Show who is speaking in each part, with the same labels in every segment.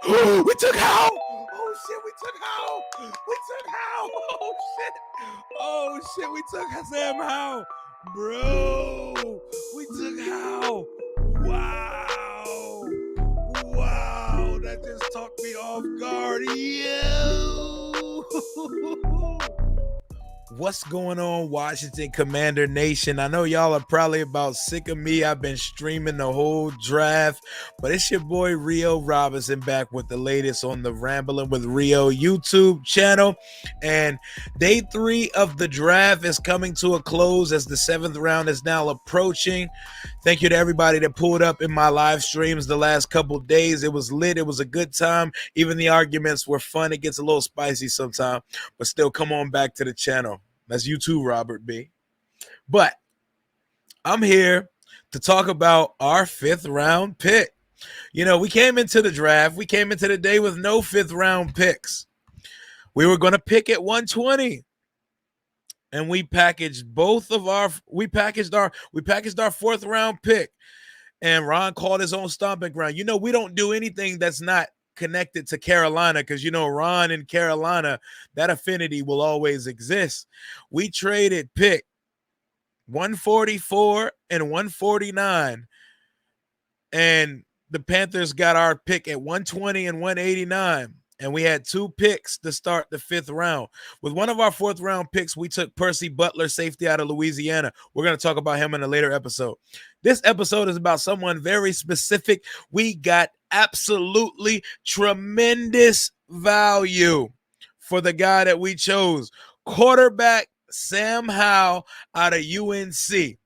Speaker 1: We took Howell. Oh shit, we took Howell. We took Howell. Oh shit. Oh shit, we took Sam Howell. Bro, we took Howell. Wow. Wow, that just took me off guard. Yo. What's going on, Washington Commander Nation? I know y'all are probably about sick of me. I've been streaming the whole draft, but it's your boy Rio Robinson back with the latest on the Rambling with Rio YouTube channel. And day 3 of the draft is coming to a close as the 7th round is now approaching. Thank you to everybody that pulled up in my live streams the last couple days. It was lit. It was a good time. Even the arguments were fun. It gets a little spicy sometimes, but still come on back to the channel. That's you too, Robert B. But I'm here to talk about our 5th round pick. You know, we came into the draft. We came into the day with no 5th round picks. We were going to pick at 120. And we packaged our 4th round pick. And Ron called his own stomping ground. You know, we don't do anything that's not connected to Carolina because, you know, Ron and Carolina, that affinity will always exist. We traded pick 144 and 149, and the Panthers got our pick at 120 and 189, and we had 2 picks to start the 5th round. With one of our 4th round picks, we took Percy Butler, safety out of Louisiana. We're going to talk about him in a later episode. This episode is about someone very specific. We got absolutely tremendous value for the guy that we chose. Quarterback Sam Howell out of UNC.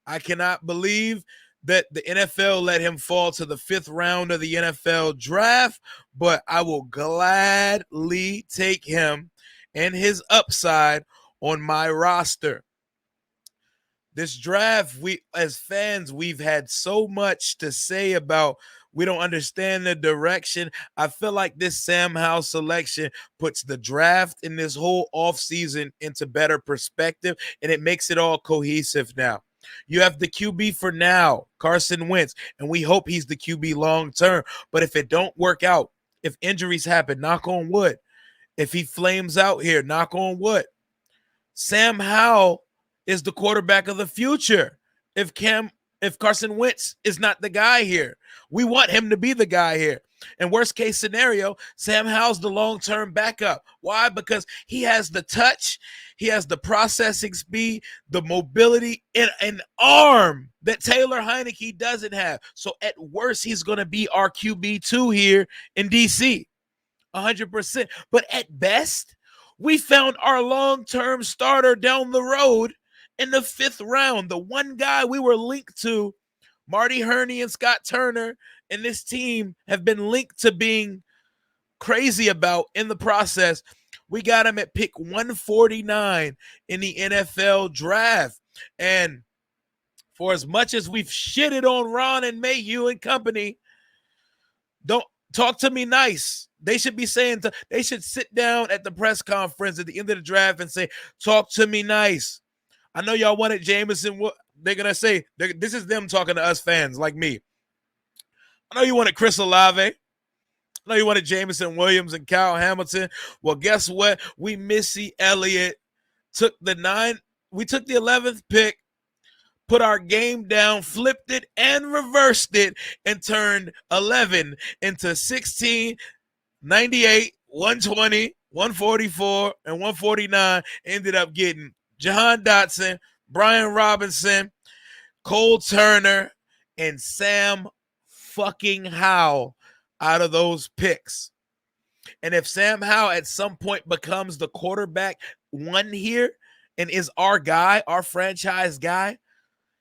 Speaker 1: I cannot believe that the NFL let him fall to the 5th round of the NFL draft, but I will gladly take him and his upside on my roster. This draft, we as fans, we've had so much to say about. We don't understand the direction. I feel like this Sam Howell selection puts the draft in this whole offseason into better perspective, and it makes it all cohesive now. You have the QB for now, Carson Wentz, and we hope he's the QB long term. But if it don't work out, if injuries happen, knock on wood, if he flames out here, knock on wood, Sam Howell is the quarterback of the future. If Carson Wentz is not the guy here, we want him to be the guy here. And worst case scenario, Sam Howell's the long-term backup. Why? Because he has the touch, he has the processing speed, the mobility, and an arm that Taylor Heineke doesn't have. So at worst, he's going to be our QB2 here in DC, 100%. But at best, we found our long-term starter down the road in the 5th round. The one guy we were linked to, Marty Hurney and Scott Turner, and this team have been linked to being crazy about in the process. We got him at pick 149 in the NFL draft. And for as much as we've shitted on Ron and Mayhew and company, don't talk to me nice. They should be saying, they should sit down at the press conference at the end of the draft and say, talk to me nice. I know y'all wanted Jameson. They're going to say, this is them talking to us fans like me. I know you wanted Chris Olave. I know you wanted Jameson Williams and Kyle Hamilton. Well, guess what? We Missy Elliott took the 11th pick, put our game down, flipped it, and reversed it, and turned 11 into 16, 98, 120, 144, and 149. Ended up getting Jahan Dotson, Brian Robinson, Cole Turner, and Sam fucking Howell out of those picks. And if Sam Howell at some point becomes the quarterback 1 here and is our guy, our franchise guy,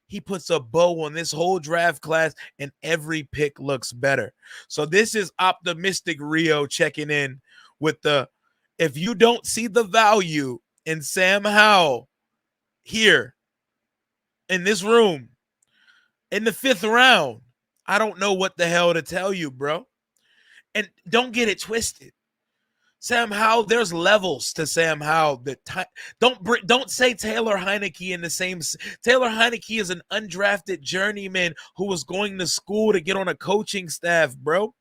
Speaker 1: he puts a bow on this whole draft class and every pick looks better. So this is optimistic Rio checking in with if you don't see the value in Sam Howell here in this room in the 5th round, I don't know what the hell to tell you, bro. And don't get it twisted. Sam Howell, there's levels to Sam Howell. Don't say Taylor Heineke in the same. Taylor Heineke is an undrafted journeyman who was going to school to get on a coaching staff, bro.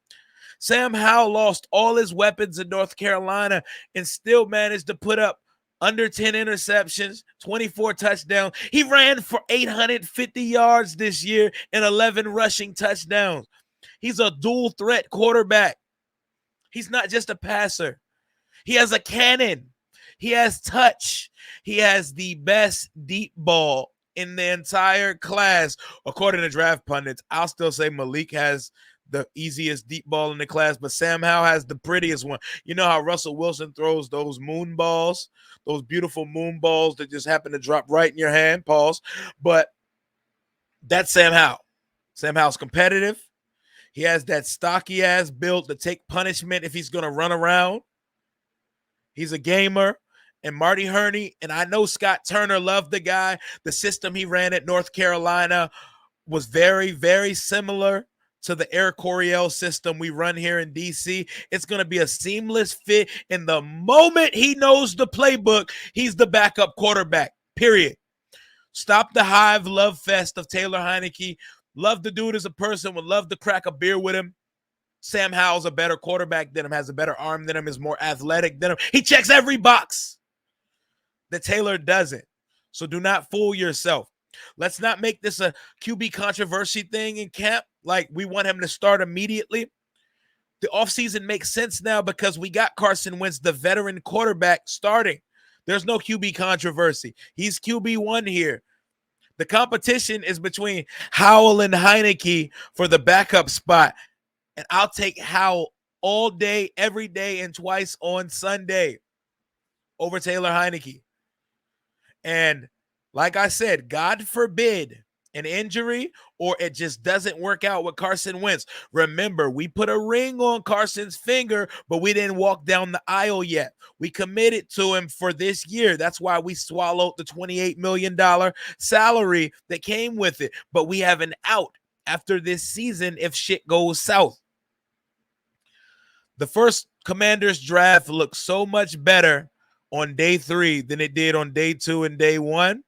Speaker 1: Sam Howell lost all his weapons in North Carolina and still managed to put up under 10 interceptions, 24 touchdowns. He ran for 850 yards this year and 11 rushing touchdowns. He's a dual threat quarterback. He's not just a passer. He has a cannon. He has touch. He has the best deep ball in the entire class. According to draft pundits, I'll still say Malik has the easiest deep ball in the class, but Sam Howell has the prettiest one. You know how Russell Wilson throws those moon balls, those beautiful moon balls that just happen to drop right in your hand, pause. But that's Sam Howell. Sam Howell's competitive. He has that stocky ass build to take punishment if he's going to run around. He's a gamer. And Marty Hurney, and I know Scott Turner loved the guy. The system he ran at North Carolina was very, very similar to the Air Coryell system we run here in DC. It's going to be a seamless fit. And the moment he knows the playbook, he's the backup quarterback, period. Stop the hive love fest of Taylor Heineke. Love the dude as a person, would love to crack a beer with him. Sam Howell's a better quarterback than him, has a better arm than him, is more athletic than him. He checks every box that Taylor doesn't. So do not fool yourself. Let's not make this a QB controversy thing in camp. Like, we want him to start immediately. The offseason makes sense now because we got Carson Wentz, the veteran quarterback, starting. There's no QB controversy. He's QB1 here. The competition is between Howell and Heineke for the backup spot. And I'll take Howell all day, every day, and twice on Sunday over Taylor Heineke. And like I said, God forbid an injury or it just doesn't work out with Carson Wentz. Remember, we put a ring on Carson's finger, but we didn't walk down the aisle yet. We committed to him for this year. That's why we swallowed the $28 million salary that came with it. But we have an out after this season if shit goes south. The first Commanders draft looks so much better on day 3 than it did on day 2 and day 1.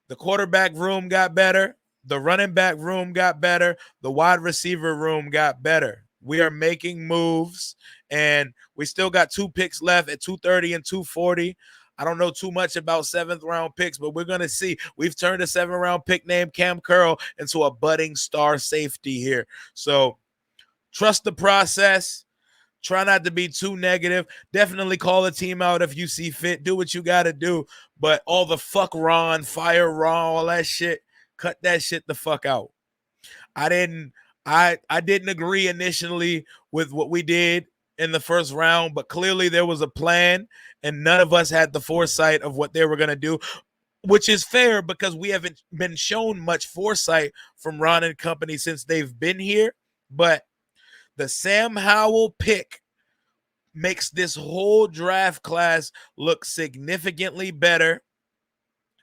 Speaker 1: The quarterback room got better. The running back room got better. The wide receiver room got better. We are making moves, and we still got 2 picks left at 230 and 240. I don't know too much about 7th-round picks, but we're going to see. We've turned a 7th-round pick named Cam Curl into a budding star safety here. So trust the process. Try not to be too negative. Definitely call a team out if you see fit. Do what you got to do. But all the fuck Ron, fire Ron, all that shit, cut that shit the fuck out. I didn't agree initially with what we did in the first round, but clearly there was a plan, and none of us had the foresight of what they were going to do, which is fair because we haven't been shown much foresight from Ron and company since they've been here. But the Sam Howell pick makes this whole draft class look significantly better.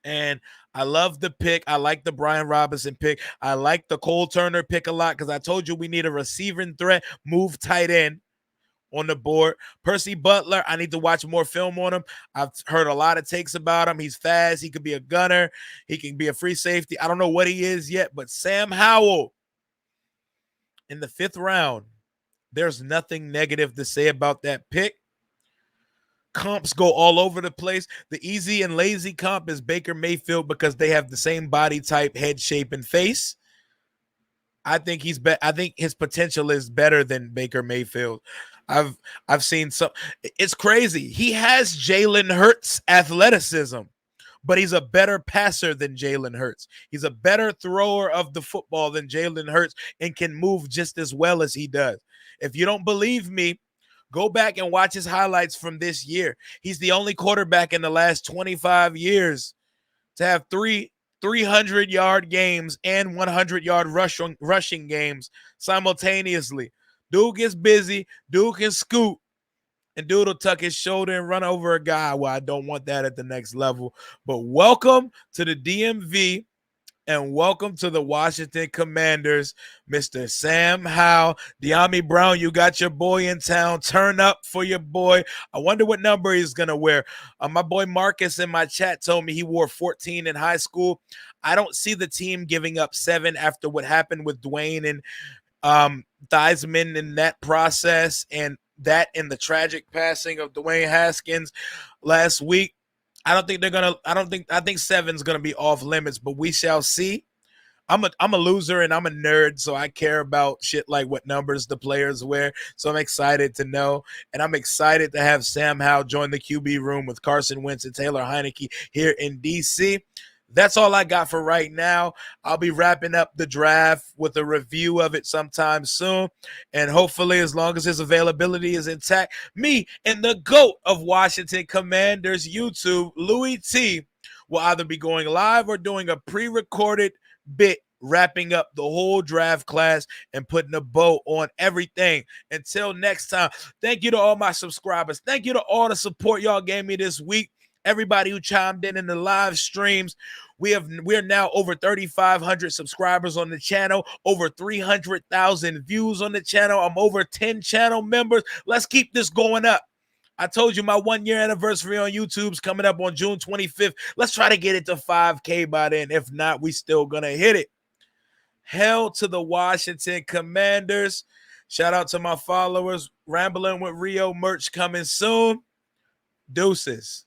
Speaker 1: And I love the pick. I like the Brian Robinson pick. I like the Cole Turner pick a lot because I told you we need a receiving threat, move tight end on the board. Percy Butler, I need to watch more film on him. I've heard a lot of takes about him. He's fast. He could be a gunner. He can be a free safety. I don't know what he is yet, but Sam Howell in the 5th round, there's nothing negative to say about that pick. Comps go all over the place. The easy and lazy comp is Baker Mayfield because they have the same body type, head shape, and face. I think I think his potential is better than Baker Mayfield. I've seen some. It's crazy. He has Jalen Hurts athleticism, but he's a better passer than Jalen Hurts. He's a better thrower of the football than Jalen Hurts and can move just as well as he does. If you don't believe me, go back and watch his highlights from this year. He's the only quarterback in the last 25 years to have 300-yard games and 100-yard rushing games simultaneously. Dude gets busy. Dude can scoot. And dude will tuck his shoulder and run over a guy. Well, I don't want that at the next level. But welcome to the DMV and welcome to the Washington Commanders, Mr. Sam Howell. De'Ami Brown, you got your boy in town. Turn up for your boy. I wonder what number he's going to wear. My boy Marcus in my chat told me he wore 14 in high school. I don't see the team giving up 7 after what happened with Dwayne and Theismann in that process, and that in the tragic passing of Dwayne Haskins last week. I think seven's gonna be off limits, but we shall see. I'm a loser and I'm a nerd, so I care about shit like what numbers the players wear. So I'm excited to know, and I'm excited to have Sam Howell join the QB room with Carson Wentz and Taylor Heineke here in DC. That's all I got for right now. I'll be wrapping up the draft with a review of it sometime soon. And hopefully, as long as his availability is intact, me and the GOAT of Washington Commanders YouTube, Louis T, will either be going live or doing a pre-recorded bit wrapping up the whole draft class and putting a bow on everything. Until next time, thank you to all my subscribers. Thank you to all the support y'all gave me this week. Everybody who chimed in the live streams. We're now over 3,500 subscribers on the channel, over 300,000 views on the channel. I'm over 10 channel members. Let's keep this going up. I told you my 1-year anniversary on YouTube's coming up on June 25th. Let's try to get it to 5K by then. If not, we still gonna hit it. Hell to the Washington Commanders. Shout out to my followers. Rambling with Rio merch coming soon. Deuces.